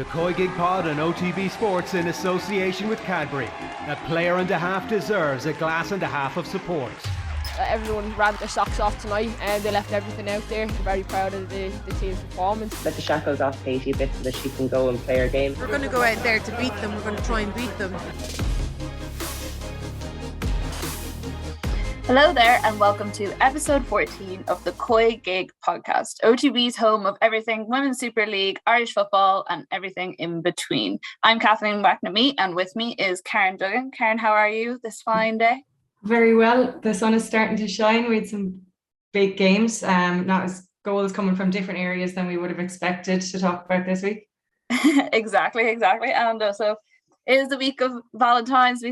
The COYGIG Pod and OTB Sports in association with Cadbury. A player and a half deserves a glass and a half of support. Everyone ran their socks off tonight and they left everything out there. They're very proud of the team's performance. Let the shackles off Katie a bit so that she can go and play her game. We're going to go out there to beat them. We're going to try and beat them. Hello there and welcome to episode 14 of the COYGIG podcast, OTB's home of everything Women's Super League, Irish football and everything in between. I'm Kathleen McNamee and with me is Karen Duggan. Karen, how are you this fine day? Very well. The sun is starting to shine. We had some big games, not as goals coming from different areas than we would have expected to talk about this week. Exactly. And also it is the week of Valentine's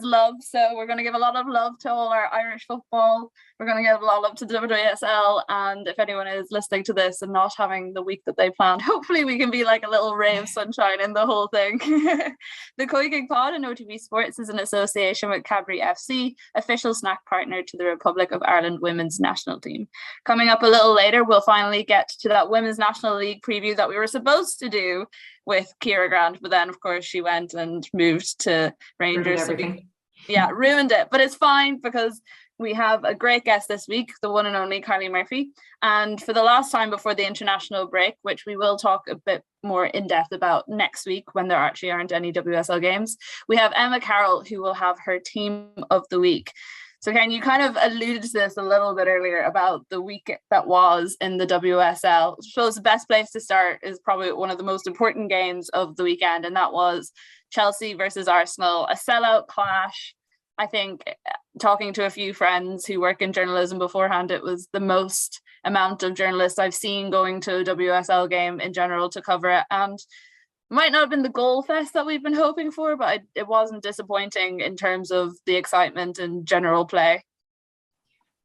love. So we're going to give a lot of love to all our Irish football. We're going to give a lot of love to the WSL. And if anyone is listening to this and not having the week that they planned, hopefully we can be like a little ray of sunshine in the whole thing. The COYGIG Pod and OTB Sports is in association with Cadbury FC, official snack partner to the Republic of Ireland women's national team. Coming up a little later, we'll finally get to that Women's National League preview that we were supposed to do with Ciara Grant, but then of course she went and moved to Rangers. Ruined it, but it's fine because we have a great guest this week, the one and only Kylie Murphy. And for the last time before the international break, which we will talk a bit more in depth about next week when there actually aren't any WSL games, we have Emma Carroll, who will have her team of the week. So Karen, you kind of alluded to this a little bit earlier about the week that was in the WSL. I suppose the best place to start is probably one of the most important games of the weekend, and that was Chelsea versus Arsenal, a sellout clash. I think talking to a few friends who work in journalism beforehand, it was the most amount of journalists I've seen going to a WSL game in general to cover it. And might not have been the goal fest that we've been hoping for, but it wasn't disappointing in terms of the excitement and general play.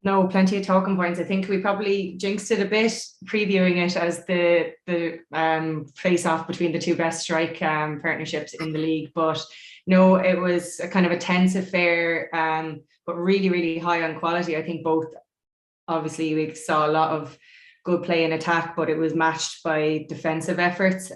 No, plenty of talking points. I think we probably jinxed it a bit, previewing it as the face-off between the two best strike partnerships in the league. But no, it was a kind of a tense affair, but really, really high on quality. I think both, obviously, we saw a lot of good play in attack, but it was matched by defensive efforts.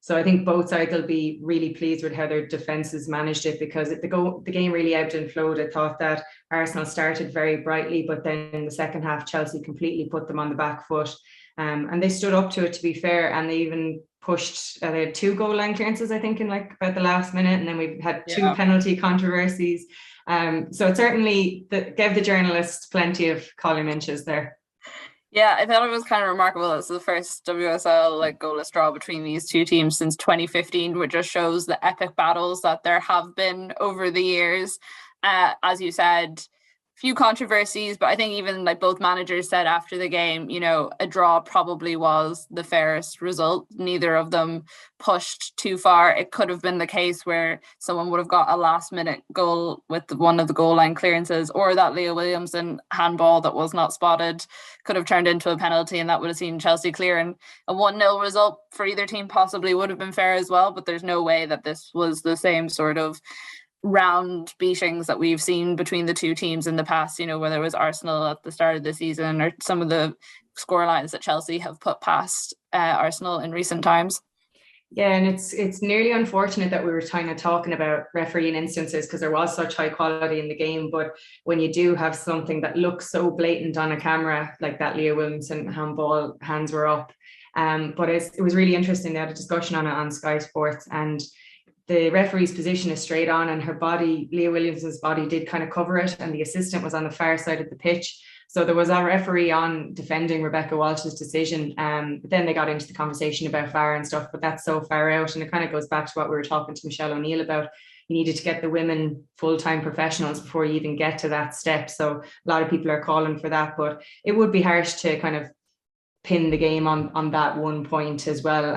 So I think both sides will be really pleased with how their defences managed it, because the game really ebbed and flowed. I thought that Arsenal started very brightly, but then in the second half, Chelsea completely put them on the back foot. And they stood up to it, to be fair, and they even pushed, they had 2 goal line clearances, I think, in like about the last minute, and then we had 2 penalty controversies. So it certainly gave the journalists plenty of column inches there. Yeah, I thought it was kind of remarkable. It's the first WSL goalless draw between these two teams since 2015, which just shows the epic battles that there have been over the years. As you said, few controversies, but I think even both managers said after the game, a draw probably was the fairest result. Neither of them pushed too far. It could have been the case where someone would have got a last minute goal with one of the goal line clearances, or that Leah Williamson handball that was not spotted could have turned into a penalty, and that would have seen Chelsea clear. And a 1-0 result for either team possibly would have been fair as well, but there's no way that this was the same sort of round beatings that we've seen between the two teams in the past, whether it was Arsenal at the start of the season or some of the scorelines that Chelsea have put past Arsenal in recent times. Yeah, and it's nearly unfortunate that we were kind of talking about refereeing instances, because there was such high quality in the game. But when you do have something that looks so blatant on a camera, like that Leah Williamson handball, hands were up. But it was really interesting. They had a discussion on it on Sky Sports, and the referee's position is straight on, and her body, Leah Williamson's body, did kind of cover it, and the assistant was on the far side of the pitch. So there was a referee on defending Rebecca Walsh's decision. But then they got into the conversation about VAR and stuff, but that's so far out. And it kind of goes back to what we were talking to Michelle O'Neill about. You needed to get the women full-time professionals before you even get to that step. So a lot of people are calling for that, but it would be harsh to kind of pin the game on that one point as well.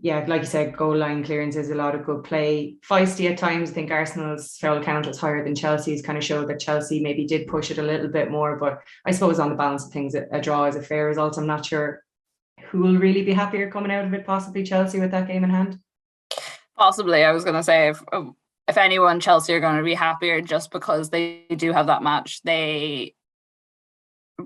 Yeah, like you said, goal line clearances, a lot of good play. Feisty at times. I think Arsenal's foul count was higher than Chelsea's, kind of showed that Chelsea maybe did push it a little bit more. But I suppose on the balance of things, a draw is a fair result. I'm not sure who will really be happier coming out of it, possibly Chelsea with that game in hand. Possibly. I was going to say, if anyone, Chelsea are going to be happier just because they do have that match. They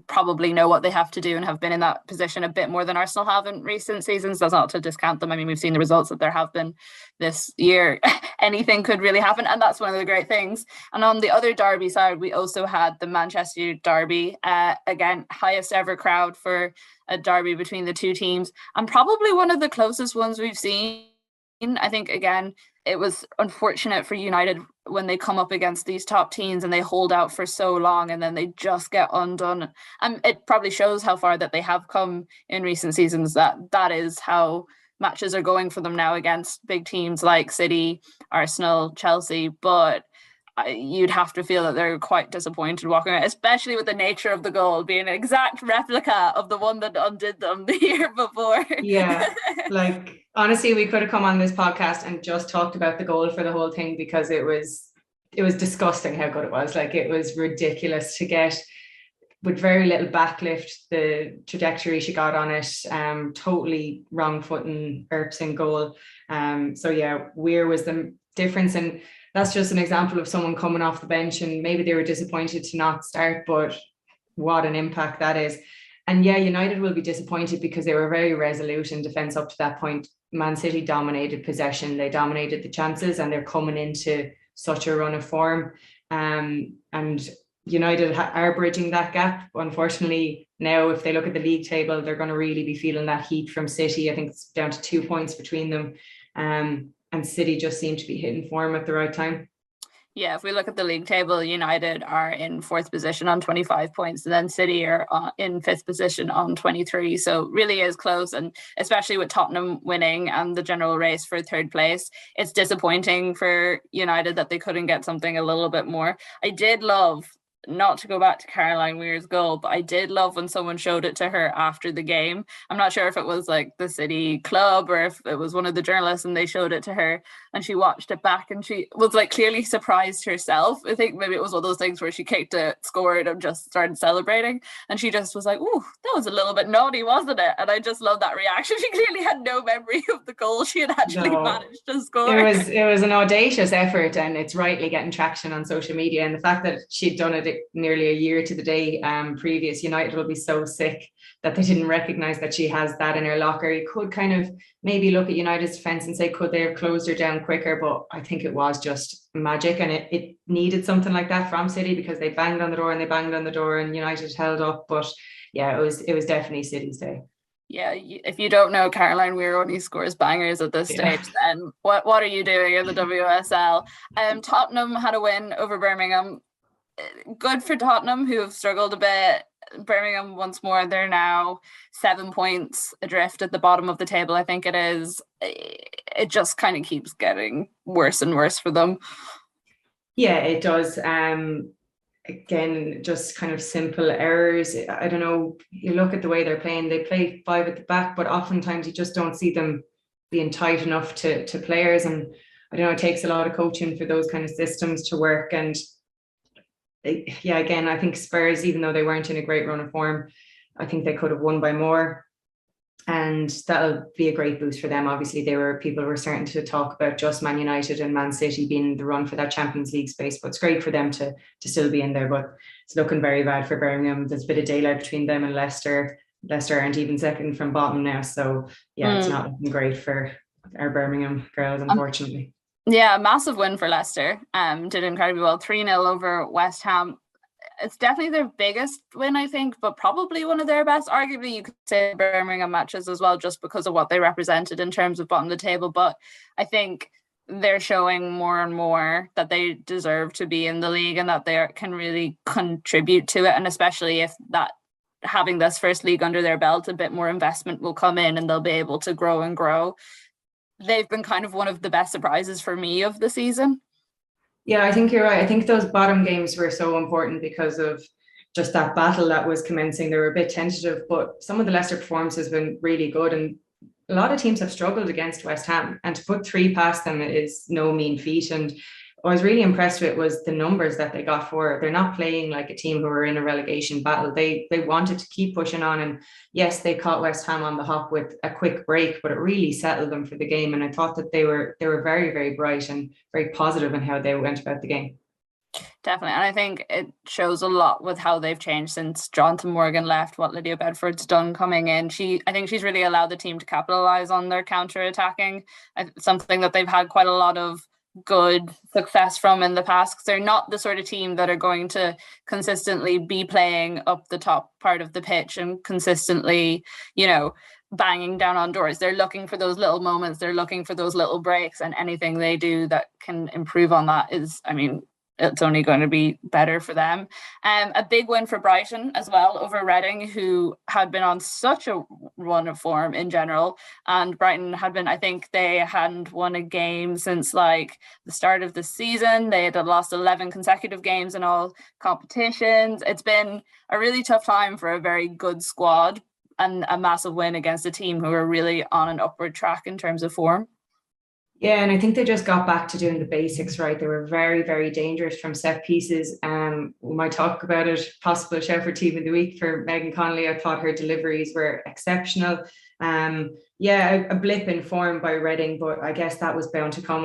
probably know what they have to do and have been in that position a bit more than Arsenal have in recent seasons. That's not to discount them. I mean, we've seen the results that there have been this year. Anything could really happen, and that's one of the great things. And on the other derby side, we also had the Manchester derby. Again, highest ever crowd for a derby between the two teams, and probably one of the closest ones we've seen. I think, again, it was unfortunate for United when they come up against these top teams and they hold out for so long and then they just get undone. And it probably shows how far that they have come in recent seasons, that is how matches are going for them now against big teams like City, Arsenal, Chelsea. But you'd have to feel that they're quite disappointed walking around, especially with the nature of the goal being an exact replica of the one that undid them the year before. Yeah, like honestly, we could have come on this podcast and just talked about the goal for the whole thing, because it was disgusting how good it was. Like, it was ridiculous to get with very little backlift, the trajectory she got on it, totally wrong foot and Earps in goal. So yeah, Weir was the difference, and that's just an example of someone coming off the bench and maybe they were disappointed to not start, but what an impact that is. And yeah, United will be disappointed because they were very resolute in defence up to that point. Man City dominated possession, they dominated the chances, and they're coming into such a run of form. And United are bridging that gap. Unfortunately, now if they look at the league table, they're going to really be feeling that heat from City. I think it's down to 2 points between them. And City just seem to be hitting form at the right time. Yeah, if we look at the league table, United are in 4th position on 25 points, and then City are in 5th position on 23. So really is close, and especially with Tottenham winning and the general race for 3rd place, it's disappointing for United that they couldn't get something a little bit more. I did love, not to go back to Caroline Weir's goal, but I did love when someone showed it to her after the game. I'm not sure if it was like the City club or if it was one of the journalists, and they showed it to her and she watched it back and she was like clearly surprised herself. I think maybe it was one of those things where she kicked it, scored, and just started celebrating, and she just was like, "Ooh, that was a little bit naughty, wasn't it?" And I just love that reaction. She clearly had no memory of the goal she had actually managed to score. It was an audacious effort, and it's rightly getting traction on social media. And the fact that she'd done it nearly a year to the day previous, United will be so sick that they didn't recognise that she has that in her locker. You could kind of maybe look at United's defence and say, could they have closed her down quicker? But I think it was just magic, and it needed something like that from City, because they banged on the door and United held up. But yeah, it was definitely City's day. Yeah, if you don't know, Caroline Weir only scores bangers at this stage, then what are you doing in the WSL? Tottenham had a win over Birmingham. Good for Tottenham, who have struggled a bit. Birmingham once more, they're now 7 points adrift at the bottom of the table, I think it is. It just kind of keeps getting worse and worse for them. Yeah, it does. Again, just kind of simple errors. I don't know, you look at the way they're playing, they play 5 at the back, but oftentimes you just don't see them being tight enough to players. And I don't know, it takes a lot of coaching for those kind of systems to work. And yeah, again, I think Spurs, even though they weren't in a great run of form, I think they could have won by more, and that'll be a great boost for them. Obviously, people were starting to talk about just Man United and Man City being in the run for that Champions League space, but it's great for them to still be in there. But it's looking very bad for Birmingham. There's a bit of daylight between them and Leicester. Leicester aren't even second from bottom now, so yeah, it's not looking great for our Birmingham girls, unfortunately. Yeah, massive win for Leicester. Did incredibly well. 3-0 over West Ham. It's definitely their biggest win, I think, but probably one of their best. Arguably, you could say Birmingham matches as well, just because of what they represented in terms of bottom of the table. But I think they're showing more and more that they deserve to be in the league and that they can really contribute to it. And especially if that having this first league under their belt, a bit more investment will come in and they'll be able to grow and grow. They've been kind of one of the best surprises for me of the season. Yeah, I think you're right. I think those bottom games were so important because of just that battle that was commencing. They were a bit tentative, but some of the Leicester performances have been really good. And a lot of teams have struggled against West Ham, and to put 3 past them is no mean feat. And what I was really impressed with was the numbers that they got for it. They're not playing like a team who are in a relegation battle. They wanted to keep pushing on. And yes, they caught West Ham on the hop with a quick break, but it really settled them for the game. And I thought that they were very, very bright and very positive in how they went about the game. Definitely. And I think it shows a lot with how they've changed since Jonathan Morgan left, what Lydia Bedford's done coming in. I think she's really allowed the team to capitalise on their counter-attacking, something that they've had quite a lot of good success from in the past, because they're not the sort of team that are going to consistently be playing up the top part of the pitch and consistently, banging down on doors. They're looking for those little moments, they're looking for those little breaks, and anything they do that can improve on that is, it's only going to be better for them. A big win for Brighton as well over Reading, who had been on such a run of form in general. And Brighton I think they hadn't won a game since the start of the season. They had lost 11 consecutive games in all competitions. It's been a really tough time for a very good squad, and a massive win against a team who are really on an upward track in terms of form. Yeah, and I think they just got back to doing the basics right. They were very, very dangerous from set pieces. We might talk about it, possible Sheffield team of the week for Megan Connolly. I thought her deliveries were exceptional. A blip in form by Reading, but I guess that was bound to come.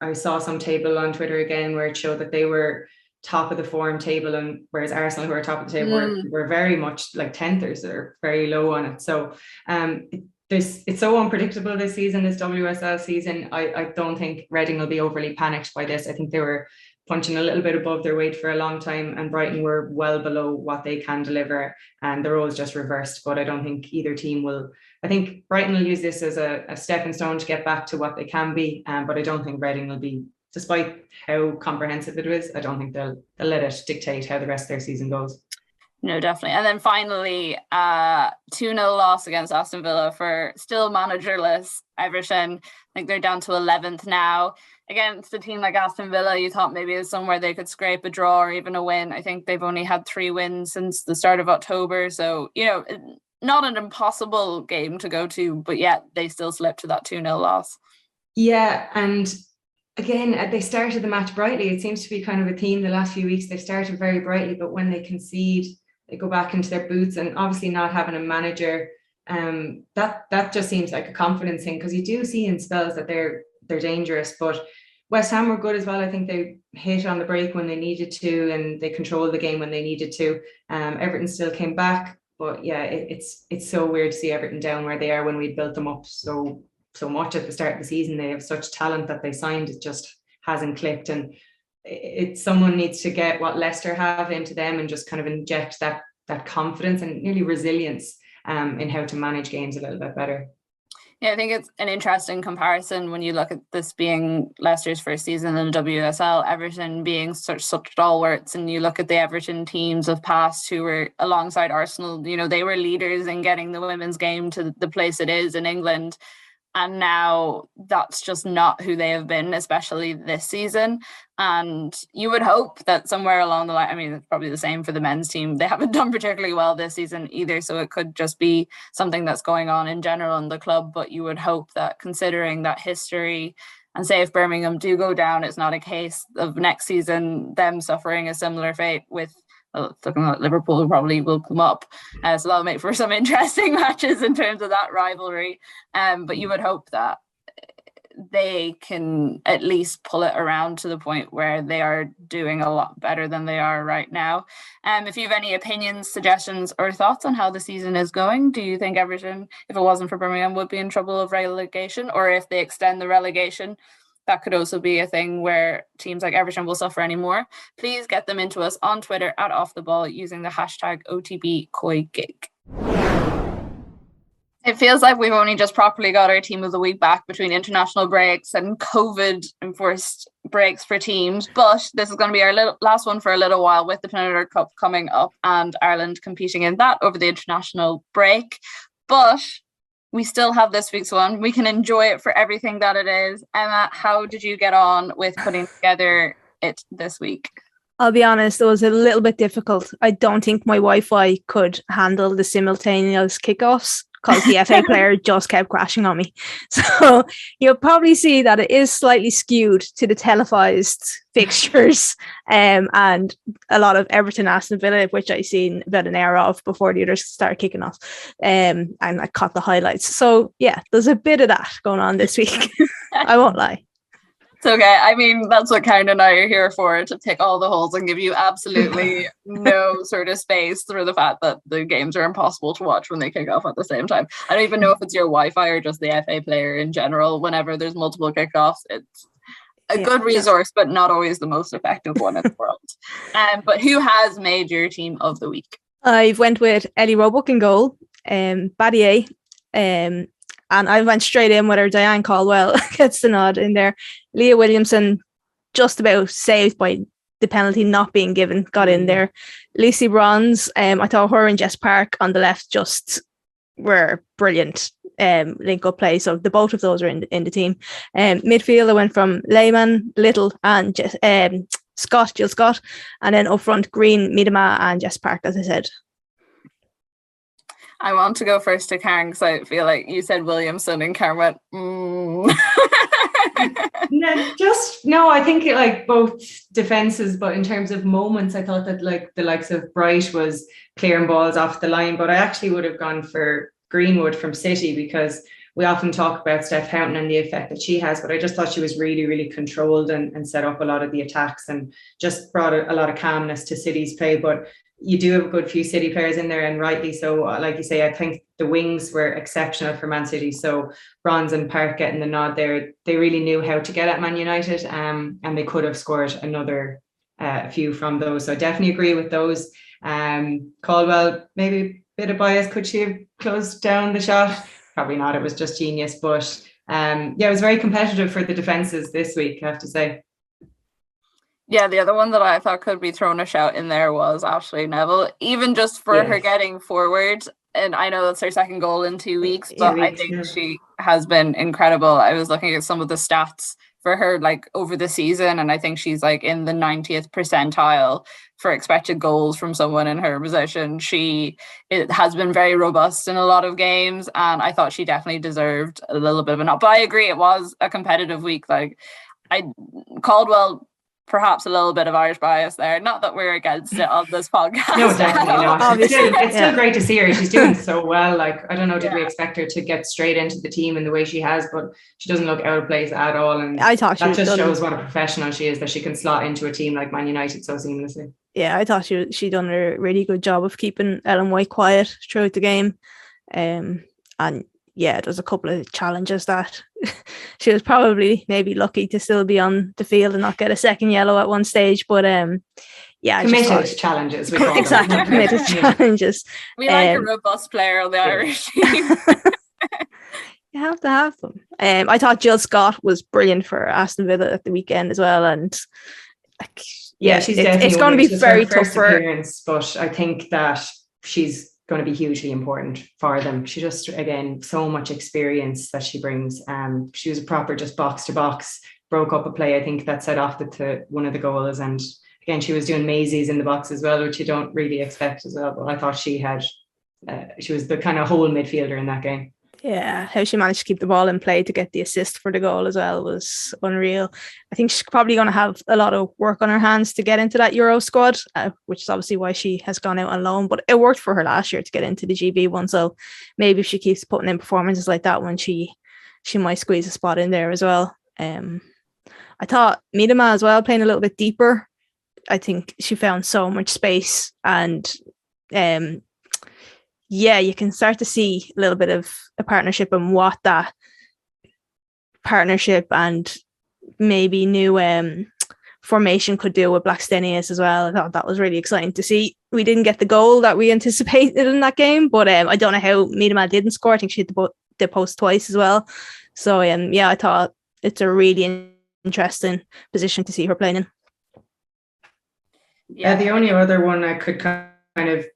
I saw some table on Twitter again where it showed that they were top of the form table, and whereas Arsenal, who are top of the table, were very much like 10thers. They're very low on it. So it's so unpredictable this season, this WSL season. I don't think Reading will be overly panicked by this. I think they were punching a little bit above their weight for a long time, and Brighton were well below what they can deliver, and the roles just reversed. But I don't think either team will. I think Brighton will use this as a stepping stone to get back to what they can be, but I don't think Reading will be, despite how comprehensive it is, I don't think they'll let it dictate how the rest of their season goes. No, definitely. And then finally, 2-0 loss against Aston Villa for still managerless Everton. I think they're down to 11th now. Against a team like Aston Villa, you thought maybe it's somewhere they could scrape a draw or even a win. I think they've only had 3 wins since the start of October. So, not an impossible game to go to, but yet they still slipped to that 2-0 loss. Yeah, and again, they started the match brightly. It seems to be kind of a theme the last few weeks. They started very brightly, but when they concede, they go back into their boots, and obviously not having a manager, that just seems like a confidence thing, because you do see in spells that they're dangerous. But West Ham were good as well. I think they hit on the break when they needed to, and they controlled the game when they needed to. Everton still came back, but yeah, it's so weird to see Everton down where they are when we built them up so much at the start of the season. They have such talent that they signed, it just hasn't clicked, and someone needs to get what Leicester have into them and just kind of inject that confidence and nearly resilience in how to manage games a little bit better. Yeah, I think it's an interesting comparison when you look at this being Leicester's first season in the WSL, Everton being such stalwarts, and you look at the Everton teams of past who were alongside Arsenal, they were leaders in getting the women's game to the place it is in England. And now that's just not who they have been, especially this season. And you would hope that somewhere along the line, it's probably the same for the men's team. They haven't done particularly well this season either. So it could just be something that's going on in general in the club. But you would hope that, considering that history, and say if Birmingham do go down, it's not a case of next season them suffering a similar fate with, talking about Liverpool probably will come up, so that'll make for some interesting matches in terms of that rivalry, but you would hope that they can at least pull it around to the point where they are doing a lot better than they are right now. If you have any opinions, suggestions or thoughts on how the season is going, do you think Everton, if it wasn't for Birmingham, would be in trouble of relegation? Or if they extend the relegation, that could also be a thing where teams like Everton will suffer anymore? Please get them into us on Twitter at Off The Ball using the hashtag OTB COYGIG. It feels like we've only just properly got our team of the week back between international breaks and COVID enforced breaks for teams, but this is going to be our last one for a little while, with the Planetary Cup coming up and Ireland competing in that over the international break. But we still have this week's one. We can enjoy it for everything that it is. Emma, how did you get on with putting together it this week? I'll be honest, it was a little bit difficult. I don't think my Wi-Fi could handle the simultaneous kickoffs, because the FA player just kept crashing on me. So you'll probably see that it is slightly skewed to the televised fixtures, and a lot of Everton Aston Villa, which I seen about an hour of before the others started kicking off, and I caught the highlights. So yeah, there's a bit of that going on this week. I won't lie. It's okay. I mean, that's what Karen and I are here for, to pick all the holes and give you absolutely no sort of space through the fact that the games are impossible to watch when they kick off at the same time. I don't even know if it's your Wi-Fi or just the FA player in general. Whenever there's multiple kickoffs, it's a good resource, but not always the most effective one in the world. But who has made your team of the week? I've went with Ellie Roebuck in goal, Battier, and I went straight in with her. Diane Caldwell gets the nod in there. Leah Williamson, just about saved by the penalty not being given, got in there. Lucy Bronze, I thought her and Jess Park on the left just were brilliant link up play. So the both of those are in the team. Midfield, I went from Lehman, Little, and Jill Scott, and then up front, Green, Miedema, and Jess Park, as I said. I want to go first to Karen because I feel like you said Williamson and Karen went, No, I think like both defences, but in terms of moments, I thought that like the likes of Bright was clearing balls off the line, but I actually would have gone for Greenwood from City because we often talk about Steph Houghton and the effect that she has, but I just thought she was really, really controlled and set up a lot of the attacks and just brought a lot of calmness to City's play. But you do have a good few City players in there, and rightly so. Like you say, I think the wings were exceptional for Man City. So Bronze and Park getting the nod there, they really knew how to get at Man United, and they could have scored another few from those. So I definitely agree with those. Caldwell, maybe a bit of bias. Could she have closed down the shot? Probably not. It was just genius. But it was very competitive for the defences this week, I have to say. Yeah, the other one that I thought could be thrown a shout in there was Ashley Neville, even just for her getting forward. And I know that's her second goal in 2 weeks, but I think she has been incredible. I was looking at some of the stats for her like over the season, and I think she's like in the 90th percentile for expected goals from someone in her position. It has been very robust in a lot of games, and I thought she definitely deserved a little bit of a nod. But I agree, it was a competitive week. Like Caldwell, perhaps a little bit of Irish bias there. Not that we're against it on this podcast. No, definitely not. It's still great to see her. She's doing so well. Like, I don't know, did we expect her to get straight into the team in the way she has, but she doesn't look out of place at all. And I thought that just shows what a professional she is, that she can slot into a team like Man United so seamlessly. Yeah, I thought she done a really good job of keeping Ellen White quiet throughout the game. And yeah, there's a couple of challenges that she was probably maybe lucky to still be on the field and not get a second yellow at one stage. But committed challenges. We call exactly, them. committed challenges. We like a robust player on the Irish team. You have to have them. I thought Jill Scott was brilliant for Aston Villa at the weekend as well, and she's definitely it's going to be very tough for her. But I think that she's going to be hugely important for them. She just, again, so much experience that she brings. She was a proper just box to box, broke up a play, I think, that set off to one of the goals. And again, she was doing Maisies in the box as well, which you don't really expect as well. But I thought she was the kind of whole midfielder in that game. Yeah, how she managed to keep the ball in play to get the assist for the goal as well was unreal. I think she's probably going to have a lot of work on her hands to get into that Euro squad, which is obviously why she has gone out on loan. But it worked for her last year to get into the GB one. So maybe if she keeps putting in performances like that one, she might squeeze a spot in there as well. I thought Miedema as well, playing a little bit deeper. I think she found so much space, and you can start to see a little bit of a partnership and what that partnership and maybe new formation could do with Blackstenius as well. I thought that was really exciting to see. We didn't get the goal that we anticipated in that game, but I don't know how Miedema didn't score. I think she hit the post twice as well. So I thought it's a really interesting position to see her playing in. Yeah, the only other one I could kind of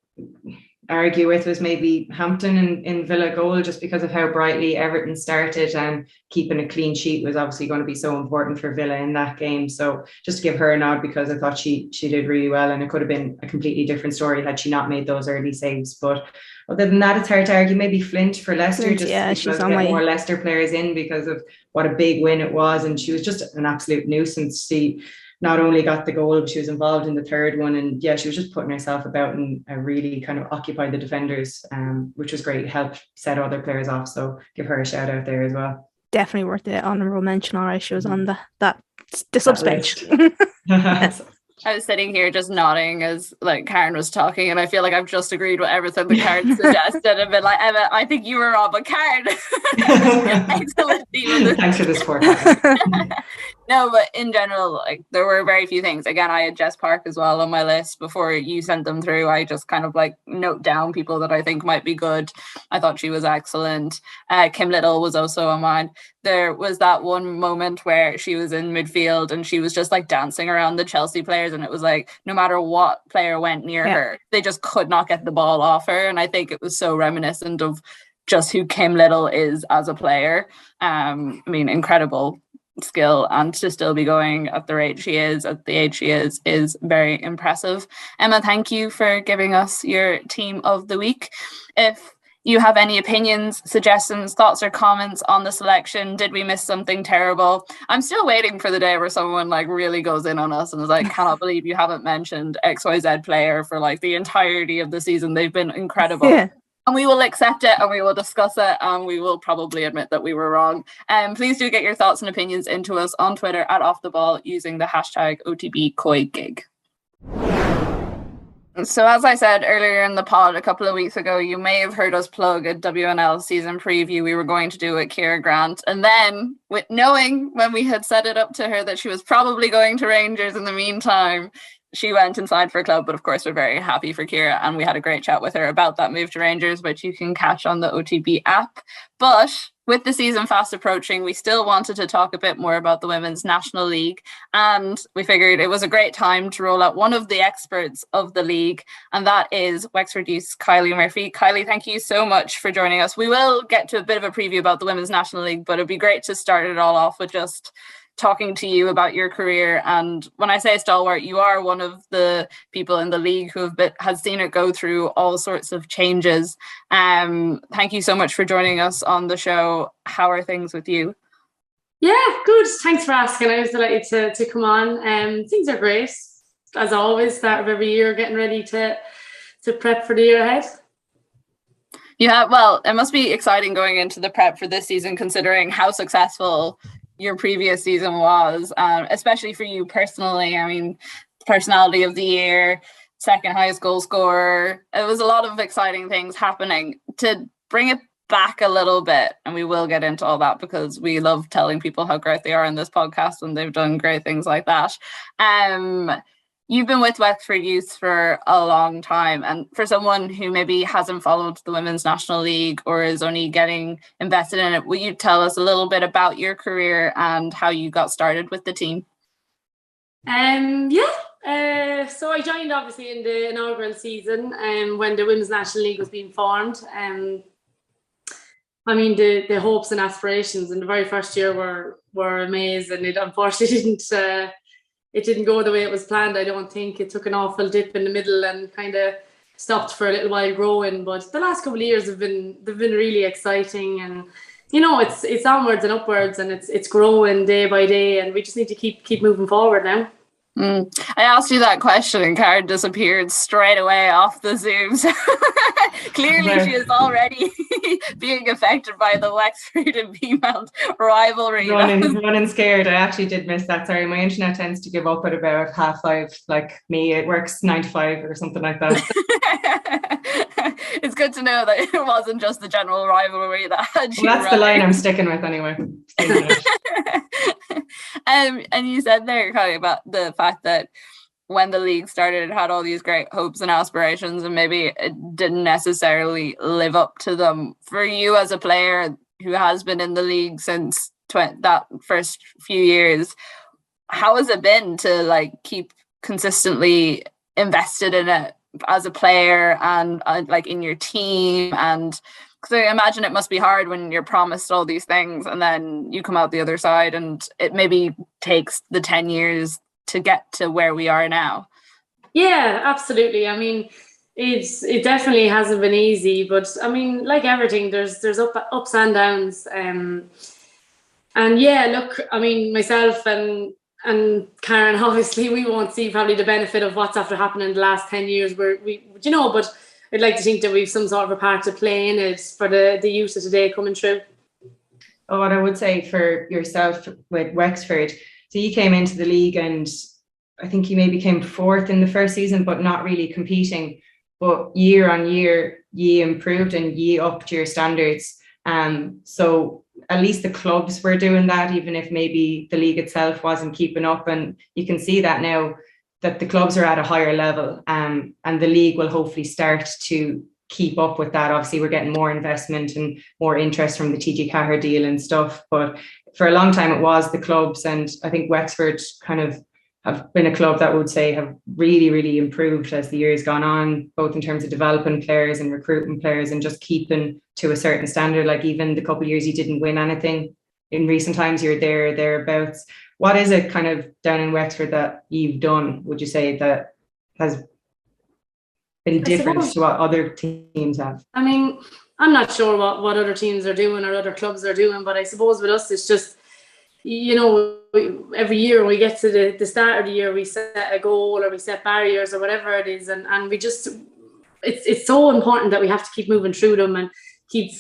argue with was maybe Hampton in Villa goal, just because of how brightly Everton started, and keeping a clean sheet was obviously going to be so important for Villa in that game. So just to give her a nod, because I thought she did really well, and it could have been a completely different story had she not made those early saves. But other than that, it's hard to argue. Maybe Flint for Leicester, she's on more Leicester players in because of what a big win it was, and she was just an absolute nuisance. She not only got the goal, but she was involved in the third one. And she was just putting herself about and really kind of occupied the defenders, which was great, helped set other players off. So give her a shout out there as well. Definitely worth the honourable mention. All right, she was on that It's the suspense. I was sitting here just nodding as like Karen was talking, and I feel like I've just agreed with everything that Karen suggested and been like, Emma, I think you were wrong, but Karen, excellent team. Thanks for the support. No, but in general, like there were very few things. Again, I had Jess Park as well on my list before you sent them through. I just kind of like note down people that I think might be good. I thought she was excellent. Kim Little was also on mine. There was that one moment where she was in midfield and she was just like dancing around the Chelsea players, and it was like no matter what player went near her, they just could not get the ball off her. And I think it was so reminiscent of just who Kim Little is as a player. I mean, incredible skill, and to still be going at the rate she is at the age she is very impressive. Emma, thank you for giving us your team of the week. If you have any opinions, suggestions, thoughts or comments on the selection, did we miss something terrible? I'm still waiting for the day where someone like really goes in on us and is like, cannot believe you haven't mentioned XYZ player for like the entirety of the season. They've been incredible. Yeah. And we will accept it and we will discuss it and we will probably admit that we were wrong. Please do get your thoughts and opinions into us on Twitter at @OffTheBall using the hashtag OTB COYGIG. So as I said earlier in the pod a couple of weeks ago, you may have heard us plug a WNL season preview we were going to do with Ciara Grant. And then, with knowing when we had set it up to her that she was probably going to Rangers in the meantime, she went and signed for a club. But of course, we're very happy for Ciara, and we had a great chat with her about that move to Rangers, which you can catch on the OTB app. But with the season fast approaching, we still wanted to talk a bit more about the Women's National League, and we figured it was a great time to roll out one of the experts of the league, and that is Wexford Youth's Kylie Murphy. Kylie, thank you so much for joining us. We will get to a bit of a preview about the Women's National League, but it'd be great to start it all off with just talking to you about your career. And when I say stalwart, you are one of the people in the league who has seen it go through all sorts of changes. Thank you so much for joining us on the show. How are things with you? Yeah, good. Thanks for asking. I was delighted to come on. Things are great. As always, start of every year, getting ready to prep for the year ahead. Yeah, well, it must be exciting going into the prep for this season, considering how successful your previous season was, especially for you personally. I mean, personality of the year, second highest goal scorer. It was a lot of exciting things happening. To bring it back a little bit, and we will get into all that because we love telling people how great they are in this podcast and they've done great things like that. You've been with Wexford Youth for a long time, and for someone who maybe hasn't followed the Women's National League or is only getting invested in it, will you tell us a little bit about your career and how you got started with the team? So I joined obviously in the inaugural season when the Women's National League was being formed. I mean, the hopes and aspirations in the very first year were amazing. It unfortunately didn't go the way it was planned. I don't think. It took an awful dip in the middle and kind of stopped for a little while growing. But the last couple of years they've been really exciting, and you know it's onwards and upwards, and it's growing day by day, and we just need to keep moving forward now. I asked you that question and Karen disappeared straight away off the Zoom. So clearly she is already being affected by the Wexford and Beamount rivalry. Running scared. I actually did miss that. Sorry, my internet tends to give up at about 5:30. Like me, it works 9 to 5 or something like that. It's good to know that it wasn't just the general rivalry that had you. Well, that's the line I'm sticking with anyway. And you said there, Kylie, about the fact that when the league started, it had all these great hopes and aspirations, and maybe it didn't necessarily live up to them. For you as a player who has been in the league since that first few years, how has it been to like keep consistently invested in it as a player and like in your team? And because I imagine it must be hard when you're promised all these things and then you come out the other side and it maybe takes the 10 years to get to where we are now. Yeah, absolutely. I mean, it definitely hasn't been easy, but I mean, like everything, there's ups and downs. And yeah, look, I mean, myself and Karen, obviously, we won't see probably the benefit of what's after happening in the last 10 years but I'd like to think that we've some sort of a part to play in it for the youth of today coming through. What I would say for yourself with Wexford, So you came into the league and I think you maybe came fourth in the first season, but not really competing. But year on year, you improved and you upped your standards. So at least the clubs were doing that, even if maybe the league itself wasn't keeping up. And you can see that now that the clubs are at a higher level, and the league will hopefully start to keep up with that. Obviously, we're getting more investment and more interest from the TG Cahir deal and stuff. But for a long time, it was the clubs. And I think Wexford kind of have been a club that would say have really, really improved as the years gone on, both in terms of developing players and recruiting players and just keeping to a certain standard. Like even the couple of years you didn't win anything, in recent times you're thereabouts. What is it kind of down in Wexford that you've done, would you say, that has been different to what other teams have? I mean, I'm not sure what other teams are doing or other clubs are doing, but I suppose with us it's just, you know, every year when we get to the start of the year, we set a goal or we set barriers or whatever it is, and we just, it's so important that we have to keep moving through them and keep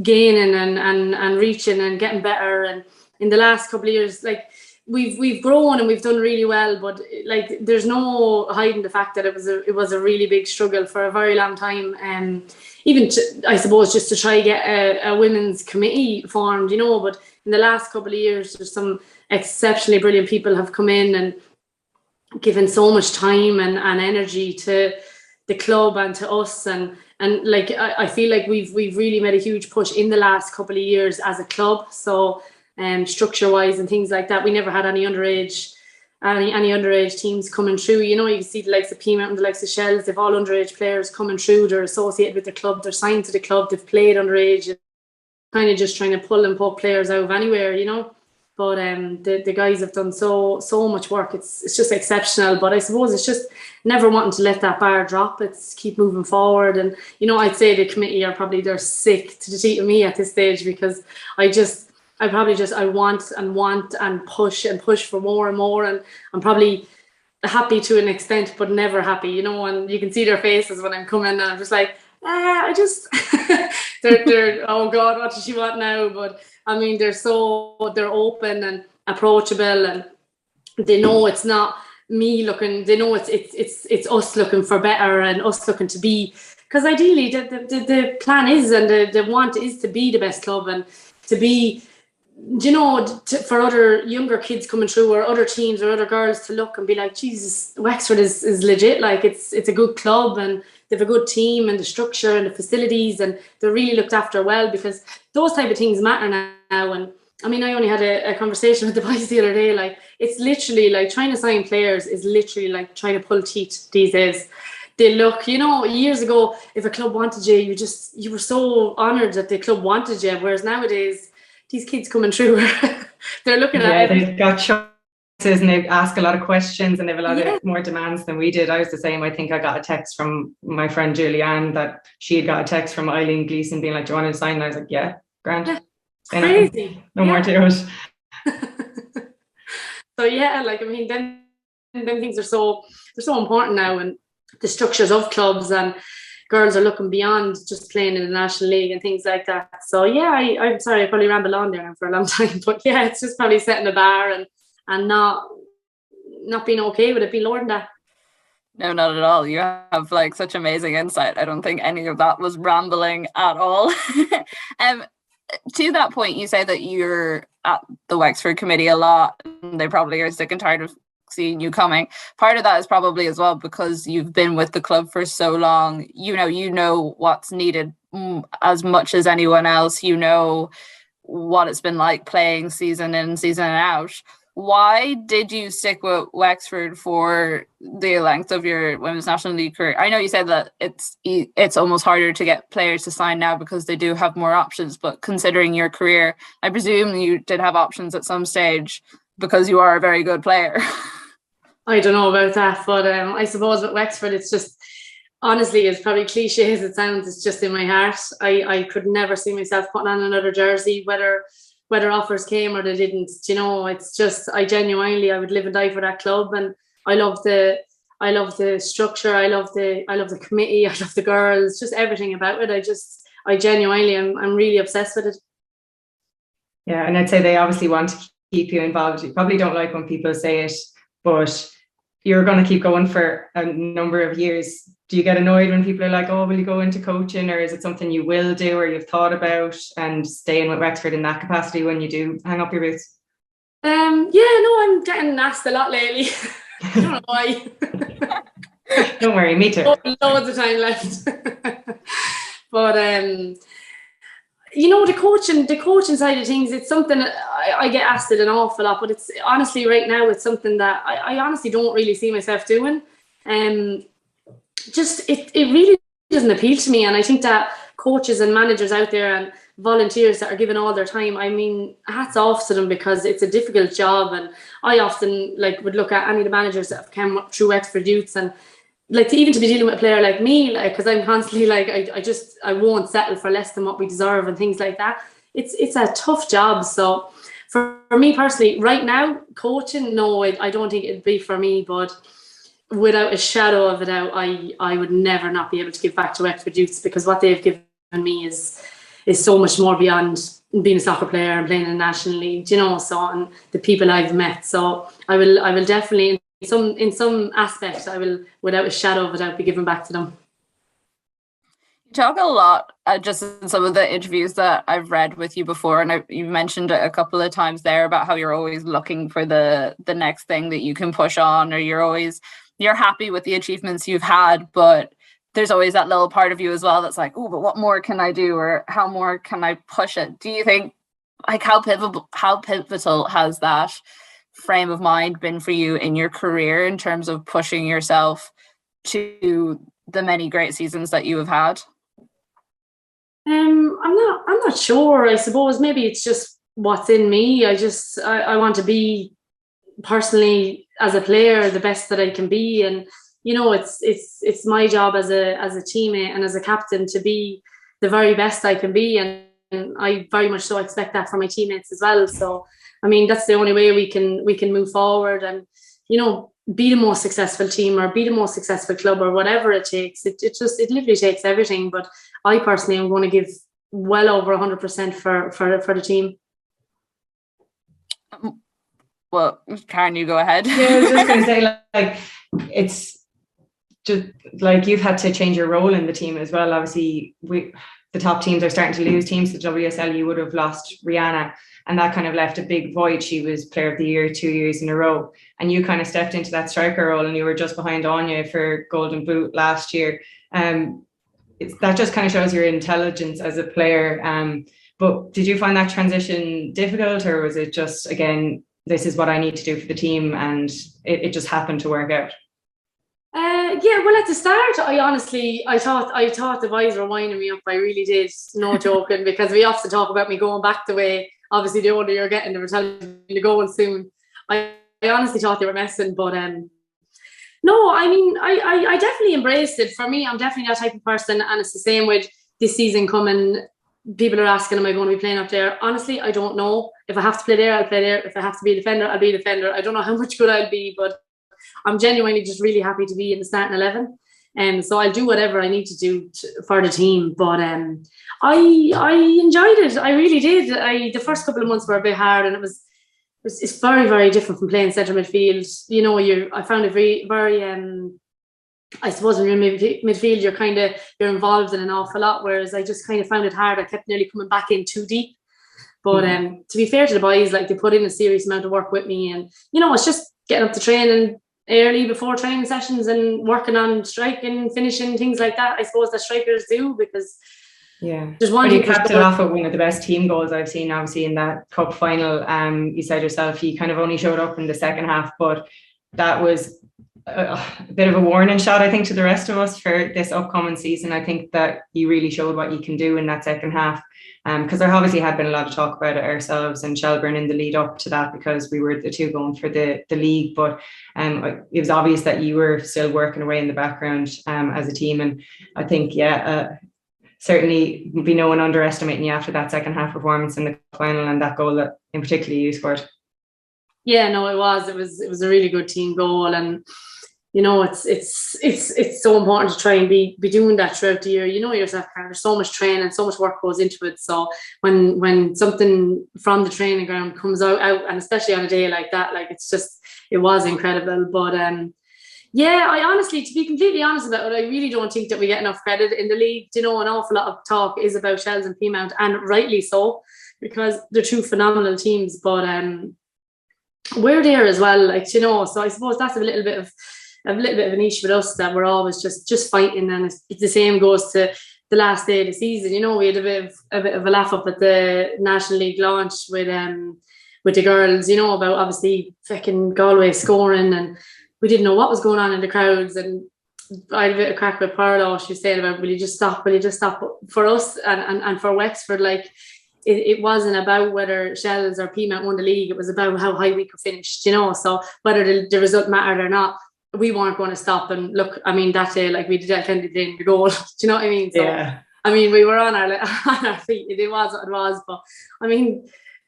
gaining and reaching and getting better. And in the last couple of years, like we've grown and we've done really well, but like there's no hiding the fact that it was a really big struggle for a very long time. Even I suppose just to try get a women's committee formed, you know. But in the last couple of years, there's some exceptionally brilliant people have come in and given so much time and energy to the club and to us, and like I feel like we've really made a huge push in the last couple of years as a club. So structure wise and things like that, we never had any underage teams coming through. You know, you see the likes of Peamount and the likes of Shells, they've all underage players coming through. They're associated with the club, they're signed to the club, they've played underage, kind of just trying to pull and poke players out of anywhere, you know. But the guys have done so much work. It's just exceptional. But I suppose it's just never wanting to let that bar drop. It's keep moving forward. And you know, I'd say the committee are probably, they're sick to the teeth of me at this stage, because I want and push for more and more. And I'm probably happy to an extent, but never happy, you know. And you can see their faces when I'm coming, and I'm just like, I just they're oh God, what does she want now? But I mean, they're open and approachable, and they know it's not me looking, they know it's us looking for better and us looking to be, because ideally the plan is and the want is to be the best club and to be, you know, for other younger kids coming through or other teams or other girls to look and be like, Jesus, Wexford is legit. Like it's a good club and they have a good team and the structure and the facilities, and they're really looked after well, because those type of things matter now. And I mean, I only had a conversation with the boys the other day. Like it's literally like trying to sign players is literally like trying to pull teeth these days. They look, you know, years ago, if a club wanted you, you were so honoured that the club wanted you. Whereas nowadays, these kids coming through, they're looking at it. They've got choices and they ask a lot of questions and they have a lot of more demands than we did. I was the same. I think I got a text from my friend Julianne that she had got a text from Eileen Gleeson being like, do you want to sign? And I was like, yeah, grand. Yeah, crazy. No more to it. So yeah, like I mean, then things are so important now, and the structures of clubs, and girls are looking beyond just playing in the National League and things like that. So yeah, I'm sorry, I probably rambled on there now for a long time, but yeah, it's just probably setting the bar and not being okay with it, be lower than that. No, not at all. You have like such amazing insight. I don't think any of that was rambling at all. To that point, you say that you're at the Wexford committee a lot, and they probably are sick and tired of seeing you coming. Part of that is probably as well because you've been with the club for so long. You know what's needed as much as anyone else. You know what it's been like playing season in, season out. Why did you stick with Wexford for the length of your Women's National League career? I know you said that it's almost harder to get players to sign now because they do have more options, but considering your career, I presume you did have options at some stage because you are a very good player. I don't know about that, but I suppose with Wexford, it's just, honestly, it's probably cliche as it sounds, it's just in my heart. I could never see myself putting on another jersey, whether offers came or they didn't. You know, it's just, I would live and die for that club, and I love the structure, I love the committee, I love the girls, just everything about it. I genuinely I'm really obsessed with it. Yeah, and I'd say they obviously want to keep you involved. You probably don't like when people say it, but you're going to keep going for a number of years. Do you get annoyed when people are like, oh, will you go into coaching, or is it something you will do or you've thought about, and staying with Wexford in that capacity when you do hang up your boots? I'm getting asked a lot lately. I don't know why. Don't worry, me too. Loads of time left. But the coaching side of things, it's something I get asked it an awful lot, but it's honestly right now it's something that I honestly don't really see myself doing. It really doesn't appeal to me, and I think that coaches and managers out there and volunteers that are giving all their time, I mean, hats off to them, because it's a difficult job. And I often would look at any of the managers that have come up through Wexford Youths, and even to be dealing with a player like me, because I'm constantly I won't settle for less than what we deserve and things like that. It's a tough job. So for me personally, right now, coaching, no, I don't think it'd be for me. But without a shadow of a doubt, I would never not be able to give back to Wexford Youths, because what they've given me is so much more beyond being a soccer player and playing in the National League, so, and the people I've met. So I will definitely, in some aspects, I will, without a shadow of a doubt, be giving back to them. You talk a lot, just in some of the interviews that I've read with you before, and you've mentioned it a couple of times there, about how you're always looking for the next thing that you can push on, or you're happy with the achievements you've had, but there's always that little part of you as well that's like, oh, but what more can I do, or how more can I push it? Do you think, how pivotal has that frame of mind been for you in your career in terms of pushing yourself to the many great seasons that you have had? I'm not sure. I suppose maybe it's just what's in me. I want to be personally, as a player, the best that I can be, and it's my job as a teammate and as a captain to be the very best I can be, and I very much so expect that from my teammates as well. So I mean, that's the only way we can move forward and be the most successful team or be the most successful club or whatever it takes. It literally takes everything. But I personally am going to give well over 100% for the team. Well, Karen, you go ahead. Yeah, I was just going to say, it's just you've had to change your role in the team as well. Obviously, the top teams are starting to lose teams. The WSL, you would have lost Rihanna, and that kind of left a big void. She was Player of the Year 2 years in a row, and you kind of stepped into that striker role, and you were just behind Anya for Golden Boot last year. That just kind of shows your intelligence as a player. But did you find that transition difficult, or was it just, again, this is what I need to do for the team, and it just happened to work out? Well, at the start, I thought the boys were winding me up. I really did, no joking, because we often talk about me going back the way. Obviously, the older you're getting, they were telling me you're going soon. I honestly thought they were messing, but no, I mean, I definitely embraced it. For me, I'm definitely that type of person, and it's the same with this season coming. People are asking, am I going to be playing up there? Honestly, I don't know. If I have to play there, I'll play there. If I have to be a defender, I'll be a defender. I don't know how much good I'll be, but I'm genuinely just really happy to be in the starting 11. So I'll do whatever I need to do for the team. But I enjoyed it. I really did. The first couple of months were a bit hard, and it's very, very different from playing centre midfield. I found it very, very I suppose when you're in midfield, you're involved in an awful lot, whereas I just kind of found it hard. I kept nearly coming back in too deep. But to be fair to the boys, they put in a serious amount of work with me, and it's just getting up to training early before training sessions and working on striking, finishing, things like that. I suppose that strikers do, because there's one. You capped it off with one of the best team goals I've seen, obviously, in that cup final. You said yourself you kind of only showed up in the second half, but that was a bit of a warning shot, I think, to the rest of us for this upcoming season. I think that you really showed what you can do in that second half, because there obviously had been a lot of talk about it ourselves and Shelburne in the lead up to that, because we were the two going for the league, but it was obvious that you were still working away in the background as a team. And I think certainly be no one underestimating you after that second half performance in the final and that goal that in particular you scored. Yeah, no, it was a really good team goal. And you know, it's so important to try and be doing that throughout the year. You know yourself, Karen, there's so much training, so much work goes into it. So when something from the training ground comes out, and especially on a day like that, like it was incredible. But yeah, I honestly, to be completely honest about it, I really don't think that we get enough credit in the league. You know, an awful lot of talk is about Shells and Peamount, and rightly so, because they're two phenomenal teams. But we're there as well, like, you know. So I suppose that's a little bit of an issue with us, that we're always just fighting, and it's the same goes to the last day of the season. You know, we had a bit of a laugh up at the National League launch with the girls, you know, about obviously fucking Galway scoring, and we didn't know what was going on in the crowds. And I had a bit of crack with Parlo. She was saying about, will you just stop for us and for Wexford, like it wasn't about whether Shells or Peamount won the league, it was about how high we could finish, you know. So whether the result mattered or not, we weren't going to stop. And look, I mean, that day, like, we did attend the goal. Do you know what I mean? So, yeah. I mean, we were on our feet. It was what it was. But I mean,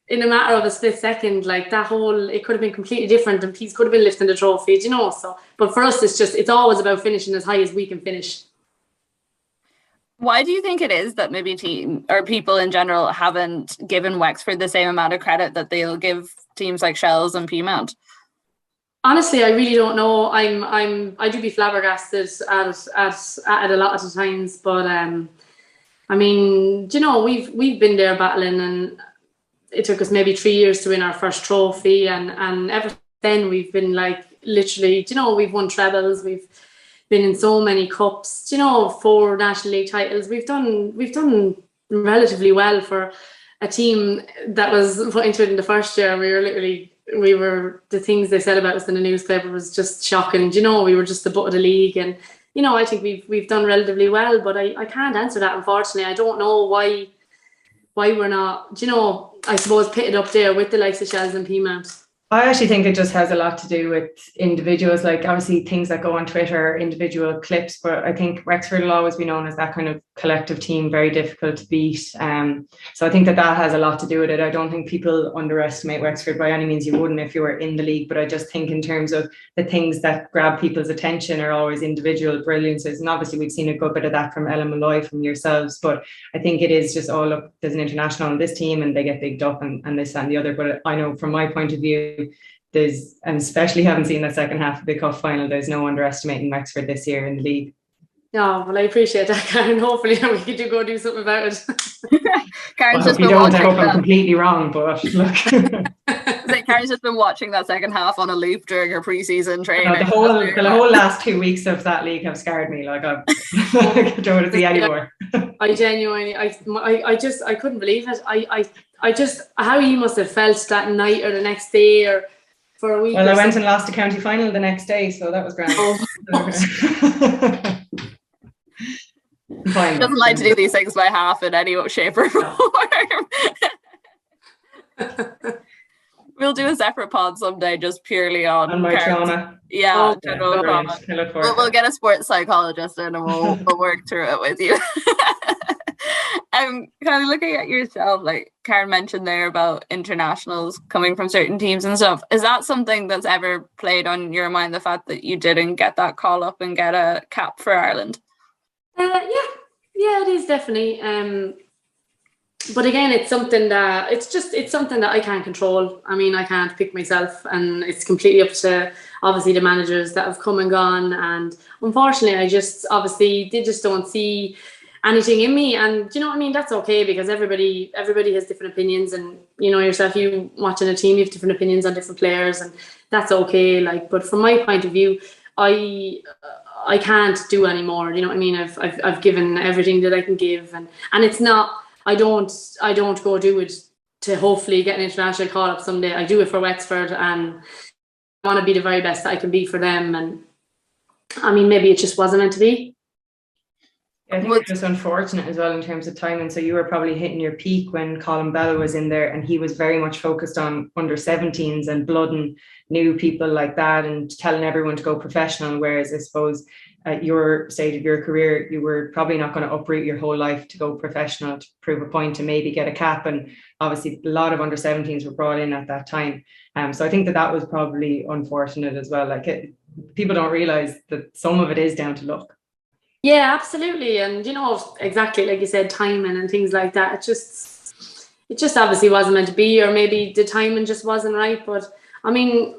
in a matter of a split second, like that whole, it could have been completely different, and Peace could have been lifting the trophy, you know. So, but for us, it's always about finishing as high as we can finish. Why do you think it is that maybe team or people in general haven't given Wexford the same amount of credit that they'll give teams like Shells and Peamount? Honestly, I really don't know. I do be flabbergasted at a lot of the times, but I mean, you know, we've been there battling, and it took us maybe 3 years to win our first trophy, and ever then we've been, like, literally, you know, we've won trebles, we've been in so many cups, you know, 4 National League titles. We've done relatively well for a team that was put into it in the first year. We were the things they said about us in the newspaper was just shocking. You know, we were just the butt of the league, and you know, I think we've done relatively well, but I can't answer that, unfortunately. I don't know why we're not, you know, I suppose pitted up there with the likes of Shells and Peamount. I actually think it just has a lot to do with individuals, like obviously things that go on Twitter, individual clips, but I think Wexford will always be known as that kind of collective team, very difficult to beat. So I think that has a lot to do with it. I don't think people underestimate Wexford by any means. You wouldn't if you were in the league, but I just think in terms of the things that grab people's attention are always individual brilliances. And obviously we've seen a good bit of that from Ellen Malloy, from yourselves, but I think it is just, oh look, there's an international on this team and they get bigged up and this and the other. But I know from my point of view, and especially having seen that second half of the cup final, there's no underestimating Wexford this year in the league. Oh, well, I appreciate that, Karen. Hopefully we can go do something about it. Karen's just been watching. I hope I'm completely wrong, but look. Karen's just been watching that second half on a loop during her pre-season training. No, the whole last 2 weeks of that league have scared me. Like, I don't want to see anymore. I genuinely, I couldn't believe it. I just, how you must have felt that night or the next day or for a week. Well, I went and lost the county final the next day, so that was grand. Fine. Doesn't like to do these things by half in any shape or form. We'll do a separate pod someday, just purely on my trauma. Yeah, general trauma. We'll get a sports psychologist in and we'll work through it with you. Kind of looking at yourself, like Karen mentioned there about internationals coming from certain teams and stuff. Is that something that's ever played on your mind, the fact that you didn't get that call up and get a cap for Ireland? Yeah, it is definitely. But again, it's something that I can't control. I mean, I can't pick myself, and it's completely up to obviously the managers that have come and gone. And unfortunately, they just don't see anything in me. And you know what I mean? That's okay, because everybody has different opinions, and you know yourself, you watching a team, you have different opinions on different players, and that's okay. Like, but from my point of view, I can't do anymore. You know what I mean? I've given everything that I can give, and it's not. I don't go do it to hopefully get an international call up someday. I do it for Wexford, and I want to be the very best that I can be for them. And I mean, maybe it just wasn't meant to be. I think it's just unfortunate as well in terms of timing. So you were probably hitting your peak when Colin Bell was in there, and he was very much focused on under 17s and blooding new people like that and telling everyone to go professional. Whereas I suppose at your stage of your career, you were probably not going to uproot your whole life to go professional to prove a point and maybe get a cap. And obviously a lot of under 17s were brought in at that time. So I think that was probably unfortunate as well. Like people don't realise that some of it is down to luck. Yeah, absolutely. And exactly like you said, timing and things like that. It just obviously wasn't meant to be, or maybe the timing just wasn't right. But I mean,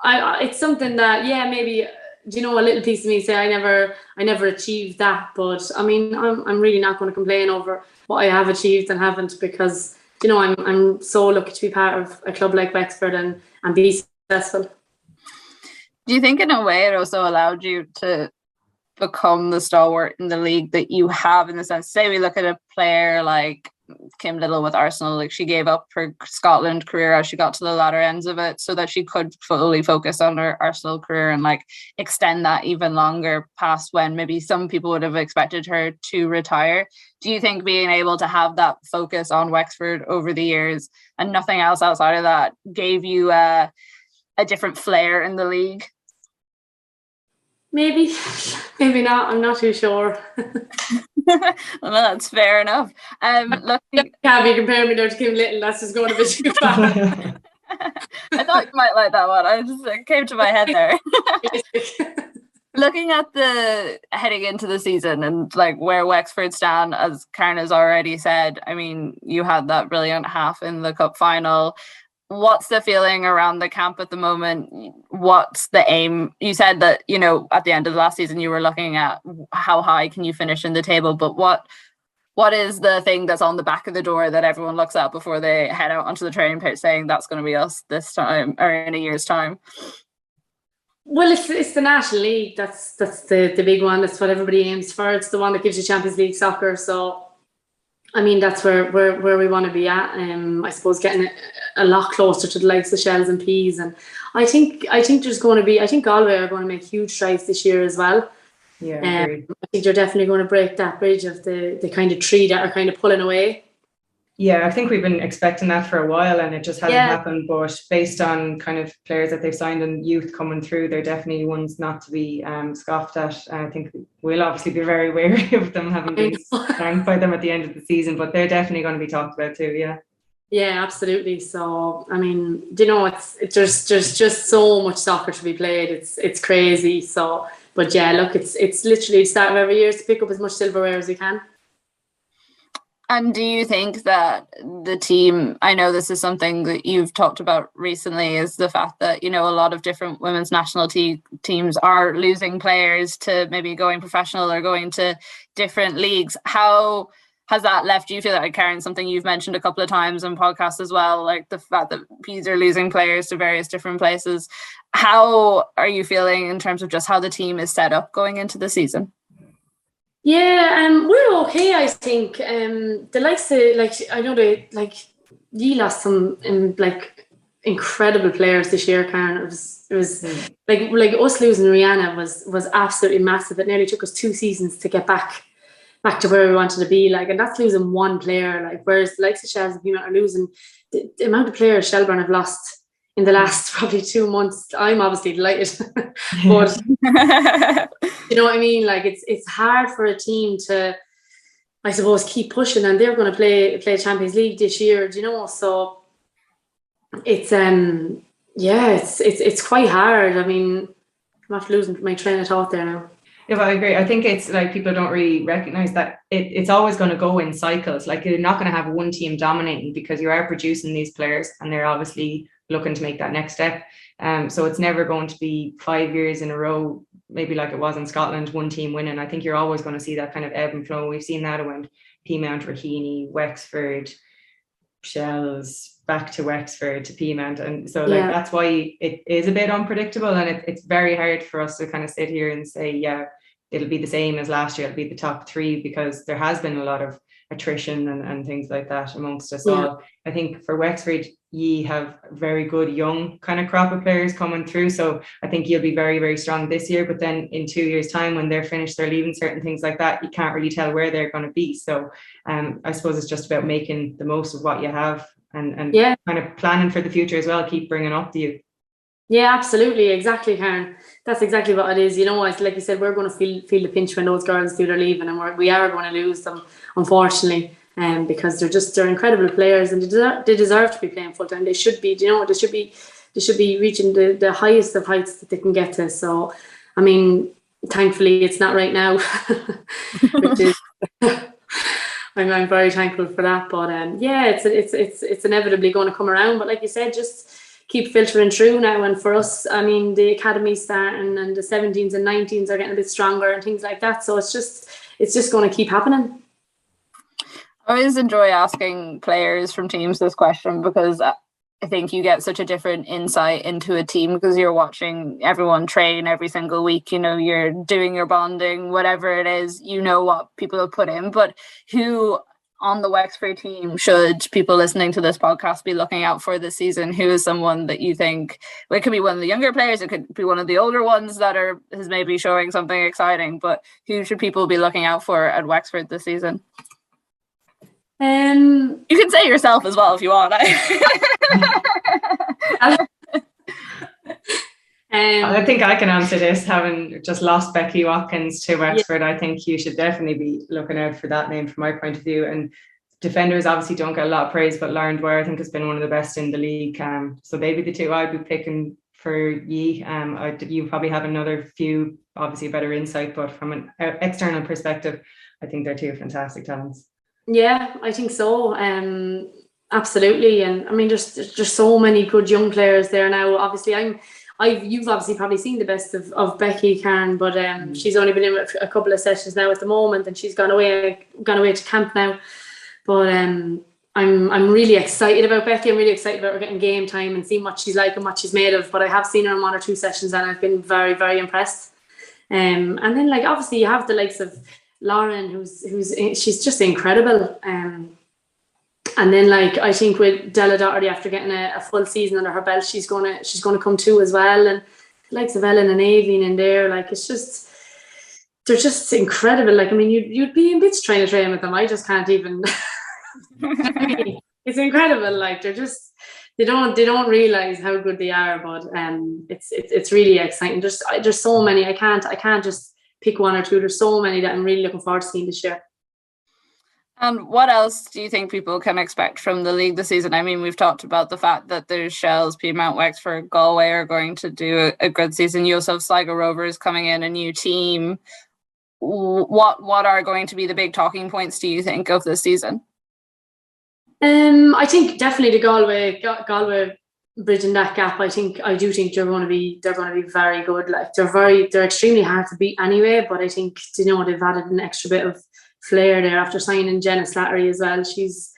it's something that, yeah, maybe, a little piece of me say I never achieved that. But I mean, I'm really not going to complain over what I have achieved and haven't, because I'm so lucky to be part of a club like Wexford and be successful. Do you think in a way it also allowed you to become the stalwart in the league that you have, in the sense, say we look at a player like Kim Little with Arsenal, like she gave up her Scotland career as she got to the latter ends of it so that she could fully focus on her Arsenal career and like extend that even longer past when maybe some people would have expected her to retire. Do you think being able to have that focus on Wexford over the years and nothing else outside of that gave you a different flair in the league? Maybe not. I'm not too sure. Well, that's fair enough. Can't be comparing me to Kim Little. That's just going a bit too far. I thought you might like that one. It came to my head there. Looking at the heading into the season and like where Wexford stand, as Karen has already said, I mean, you had that brilliant half in the cup final. What's the feeling around the camp at the moment? What's the aim? You said that, at the end of the last season, you were looking at how high can you finish in the table, but what is the thing that's on the back of the door that everyone looks at before they head out onto the training pitch saying that's going to be us this time or in a year's time? Well, it's the National League. That's the big one. That's what everybody aims for. It's the one that gives you Champions League soccer. So, I mean, that's where we want to be at. I suppose getting a lot closer to the likes of Shells and Peas. And I think there's going to be, I think Galway are going to make huge strides this year as well. Yeah, I think they're definitely going to break that bridge of the kind of tree that are kind of pulling away. Yeah, I think we've been expecting that for a while and it just hasn't happened. But based on kind of players that they've signed and youth coming through, they're definitely ones not to be scoffed at. I think we'll obviously be very wary of them having been signed by them at the end of the season, but they're definitely going to be talked about too. Yeah. Yeah, absolutely. So, I mean, there's just so much soccer to be played. It's crazy. So, but yeah, look, it's literally the start of every year to pick up as much silverware as we can. And do you think that the team, I know this is something that you've talked about recently, is the fact that, a lot of different women's national teams are losing players to maybe going professional or going to different leagues. How has that left you feel like, Karen, something you've mentioned a couple of times in podcasts as well, like the fact that Peas are losing players to various different places? How are you feeling in terms of just how the team is set up going into the season? Yeah, we're okay, I think. The likes of, I know you lost some incredible players this year, Karen. It was like us losing Rihanna was absolutely massive. It nearly took us 2 seasons to get back to where we wanted to be. And that's losing one player. Whereas the likes of Shells and Peanut are losing the amount of players Shelburne have lost in the last probably 2 months. I'm obviously delighted, but you know what I mean? It's hard for a team to, I suppose, keep pushing, and they're going to play Champions League this year, so it's it's quite hard. I mean, I'm after losing my train of thought there now. Yeah, but I agree. I think it's like people don't really recognize that it's always going to go in cycles. You're not going to have one team dominating, because you are producing these players and they're obviously looking to make that next step. So it's never going to be 5 years in a row, maybe like it was in Scotland, one team winning. I think you're always going to see that kind of ebb and flow. We've seen that when Peamount, Raheny, Wexford, Shells, back to Wexford to Peamount. And so that's why it is a bit unpredictable, and it's very hard for us to kind of sit here and say, yeah, it'll be the same as last year, it'll be the top 3, because there has been a lot of attrition and things like that amongst us all. I think for Wexford, ye have very good young kind of crop of players coming through, so I think you'll be very, very strong this year. But then in 2 years' time, when they're finished, they're leaving, certain things like that, you can't really tell where they're going to be. So I suppose it's just about making the most of what you have and kind of planning for the future as well. Keep bringing up the youth. Yeah, absolutely. Exactly, Karen. That's exactly what it is. Like you said, we're going to feel the pinch when those girls do their leaving, and we are going to lose them, unfortunately, because they're incredible players, and they deserve to be playing full time. They should be. They should be reaching the highest of heights that they can get to. So, I mean, thankfully it's not right now, which is I'm very thankful for that. But yeah, it's inevitably going to come around. But like you said, just keep filtering through now. And for us, I mean, the academy's starting and the 17s and 19s are getting a bit stronger and things like that. So it's just going to keep happening. I always enjoy asking players from teams this question, because I think you get such a different insight into a team because you're watching everyone train every single week. You know, you're doing your bonding, whatever it is, you know what people have put in. But who on the Wexford team should people listening to this podcast be looking out for this season? Who is someone that you think, well, it could be one of the younger players, it could be one of the older ones that is maybe showing something exciting, but who should people be looking out for at Wexford this season? You can say yourself as well if you want. I think I can answer this, having just lost Becky Watkins to Wexford. I think you should definitely be looking out for that name from my point of view. And defenders obviously don't get a lot of praise, but Lauren Dwyer I think has been one of the best in the league. So maybe the two I'd be picking for ye. You probably have another few, obviously better insight, but from an external perspective, I think they're two fantastic talents. Yeah, I think so. Absolutely. And I mean, there's so many good young players there now. Obviously, you've obviously probably seen the best of Becky, Karen, but she's only been in a couple of sessions now at the moment, and she's gone away to camp now. But I'm really excited about Becky. I'm really excited about her getting game time and seeing what she's like and what she's made of. But I have seen her in 1 or 2 sessions, and I've been very, very impressed. And then, like, obviously you have the likes of Lauren, she's just incredible. And then, like, I think with Della Doherty, after getting a full season under her belt, she's gonna come too as well. And the likes of Ellen and Avian in there, like, they're just incredible. Like, I mean, you'd be in bits trying to train with them. I just can't even. It's incredible. Like, they don't realize how good they are, but it's really exciting. There's so many. I can't just pick 1 or 2. There's so many that I'm really looking forward to seeing this year. And what else do you think people can expect from the league this season? I mean, we've talked about the fact that there's Shells, Peamount, Wexford, Galway are going to do a good season. You also have Sligo Rovers coming in, a new team. What are going to be the big talking points, do you think, of this season? I think definitely the Galway bridging that gap. I do think they're going to be very good. Like, they're extremely hard to beat anyway, but I think, you know, they've added an extra bit of flair there after signing Jenna Slattery as well. She's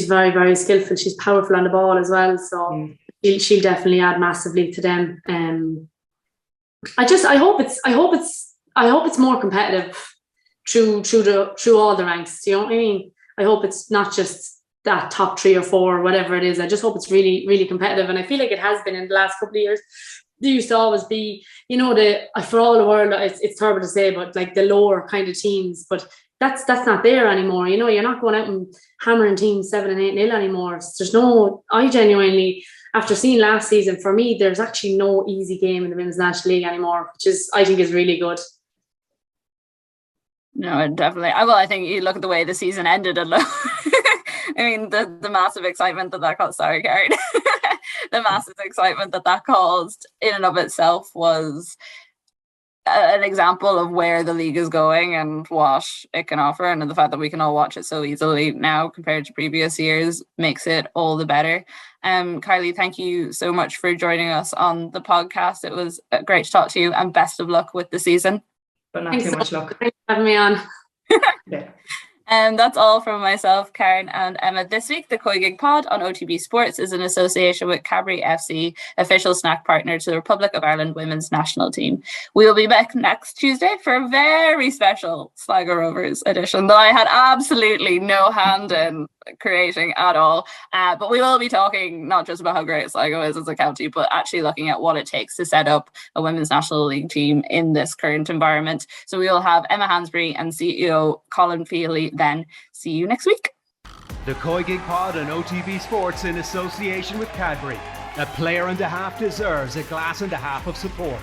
very, very skillful. She's powerful on the ball as well, so she'll definitely add massively to them. I hope it's more competitive through all the ranks. You know what I mean? I hope it's not just that top 3 or 4 or whatever it is. I just hope it's really, really competitive, and I feel like it has been in the last couple of years. There used to always be, you know, for all the world, it's terrible to say, but like the lower kind of teams, but that's not there anymore. You know, you're not going out and hammering teams 7 and 8-0 anymore. I genuinely, after seeing last season, for me, there's actually no easy game in the Women's National League anymore, which I think is really good. No, definitely. I think you look at the way the season ended and I mean, the massive excitement that caused, sorry, Karen, the massive excitement that caused in and of itself was an example of where the league is going and what it can offer, and the fact that we can all watch it so easily now compared to previous years makes it all the better. Kylie, thank you so much for joining us on the podcast. It was great to talk to you, and best of luck with the season. But not too much luck. Thanks for having me on. Yeah. And that's all from myself, Karen and Emma this week. The COYGIG Pod on OTB Sports is in association with Cadbury FC, official snack partner to the Republic of Ireland women's national team. We will be back next Tuesday for a very special Sligo Rovers edition that I had absolutely no hand in creating at all. But we will be talking not just about how great Sligo is as a county, but actually looking at what it takes to set up a women's national league team in this current environment. So we will have Emma Hansberry and CEO Colin Feely then. See you next week. The COYGIG Pod on OTB Sports in association with Cadbury. A player and a half deserves a glass and a half of support.